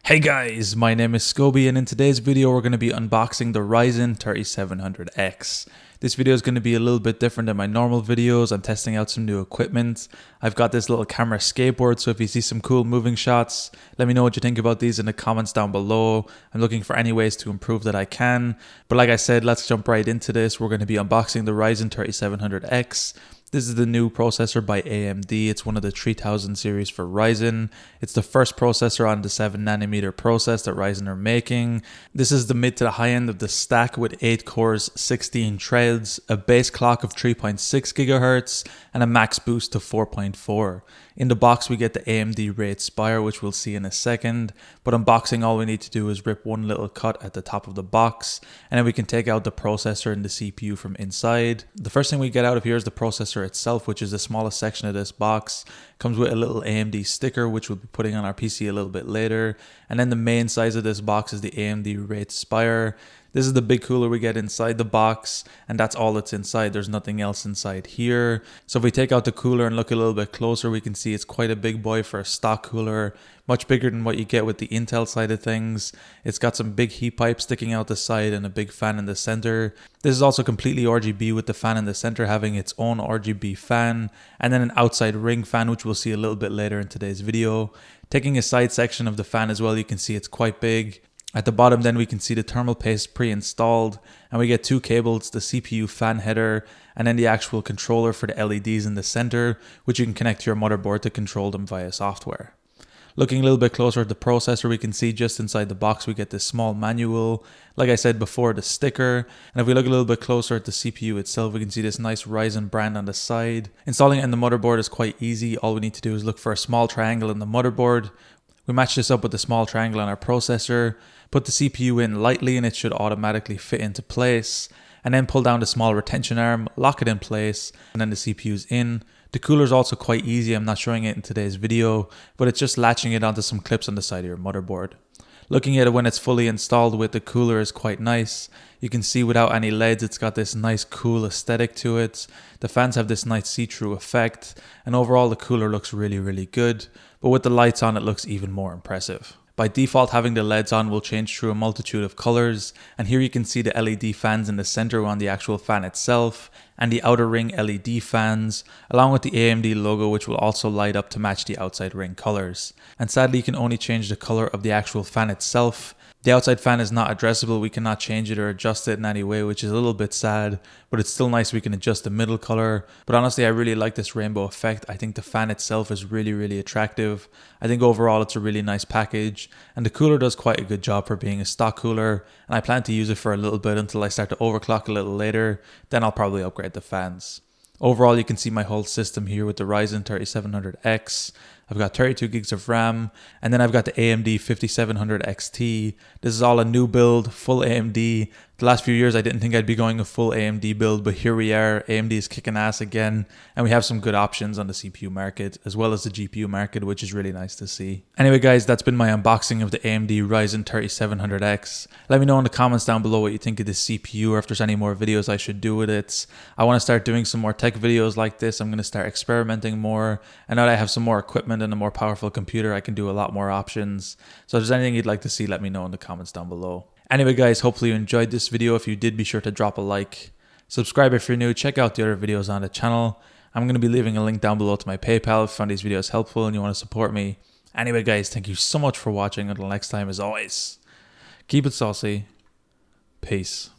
Hey guys, my name is Scoby and in today's video we're going to be unboxing the Ryzen 3700X. This video is going to be a little bit different than my normal videos. I'm testing out some new equipment. I've got this little camera skateboard, so if you see some cool moving shots, let me know what you think about these in the comments down below. I'm looking for any ways to improve that I can. But like I said, let's jump right into this. We're going to be unboxing the Ryzen 3700X. This is the new processor by AMD. It's one of the 3000 series for Ryzen. It's the first processor on the 7nm process that Ryzen are making. This is the mid to the high end of the stack with 8 cores, 16 threads, a base clock of 3.6 GHz, and a max boost to 4.4. In the box we get the AMD Ryzen Spire, which we'll see in a second, but unboxing all we need to do is rip one little cut at the top of the box, and then we can take out the processor and the CPU from inside. The first thing we get out of here is the processor itself, which is the smallest section of this box. Comes with a little AMD sticker, which we'll be putting on our PC a little bit later, and then the main size of this box is the AMD Ryzen Spire. This is the big cooler we get inside the box, and that's all that's inside. There's nothing else inside here. So if we take out the cooler and look a little bit closer, we can see it's quite a big boy for a stock cooler, much bigger than what you get with the Intel side of things. It's got some big heat pipes sticking out the side and a big fan in the center. This is also completely RGB, with the fan in the center having its own RGB fan, and then an outside ring fan, which we'll see a little bit later in today's video. Taking a side section of the fan as well, you can see it's quite big. At the bottom then we can see the thermal paste pre-installed, and we get two cables, the CPU fan header and then the actual controller for the LEDs in the center, which you can connect to your motherboard to control them via software. Looking a little bit closer at the processor, we can see just inside the box we get this small manual, like I said before, the sticker, and if we look a little bit closer at the CPU itself, we can see this nice Ryzen brand on the side. Installing it in the motherboard is quite easy. All we need to do is look for a small triangle in the motherboard. We match this up with the small triangle on our processor, put the CPU in lightly and it should automatically fit into place, and then pull down the small retention arm, lock it in place, and then the CPU's in. The cooler is also quite easy. I'm not showing it in today's video, but it's just latching it onto some clips on the side of your motherboard. Looking at it when it's fully installed with the cooler is quite nice. You can see without any LEDs, it's got this nice cool aesthetic to it. The fans have this nice see-through effect, and overall the cooler looks really good, but with the lights on it looks even more impressive. By default, having the LEDs on will change through a multitude of colors, and here you can see the LED fans in the center on the actual fan itself, and the outer ring LED fans, along with the AMD logo, which will also light up to match the outside ring colors. And sadly, you can only change the color of the actual fan itself. The outside fan is not addressable. We cannot change it or adjust it in any way, which is a little bit sad, but it's still nice we can adjust the middle color. But honestly, I really like this rainbow effect. I think the fan itself is really attractive. I think overall it's a really nice package, and the cooler does quite a good job for being a stock cooler, and I plan to use it for a little bit until I start to overclock a little later. Then I'll probably upgrade the fans. Overall, you can see my whole system here with the Ryzen 3700X. I've got 32 gigs of RAM, and then I've got the AMD 5700 XT. This is all a new build, full AMD. The last few years I didn't think I'd be going a full AMD build, but here we are. AMD is kicking ass again, and we have some good options on the CPU market as well as the GPU market, which is really nice to see. Anyway guys, that's been my unboxing of the AMD Ryzen 3700X. Let me know in the comments down below what you think of this CPU, or if there's any more videos I should do with it. I want to start doing some more tech videos like this. I'm going to start experimenting more, and now that I have some more equipment and a more powerful computer, I can do a lot more options. So if there's anything you'd like to see, let me know in the comments down below. Anyway guys, hopefully you enjoyed this video. If you did, be sure to drop a like. Subscribe if you're new. Check out the other videos on the channel. I'm going to be leaving a link down below to my PayPal if you found these videos helpful and you want to support me. Anyway guys, thank you so much for watching. Until next time, as always, keep it saucy. Peace.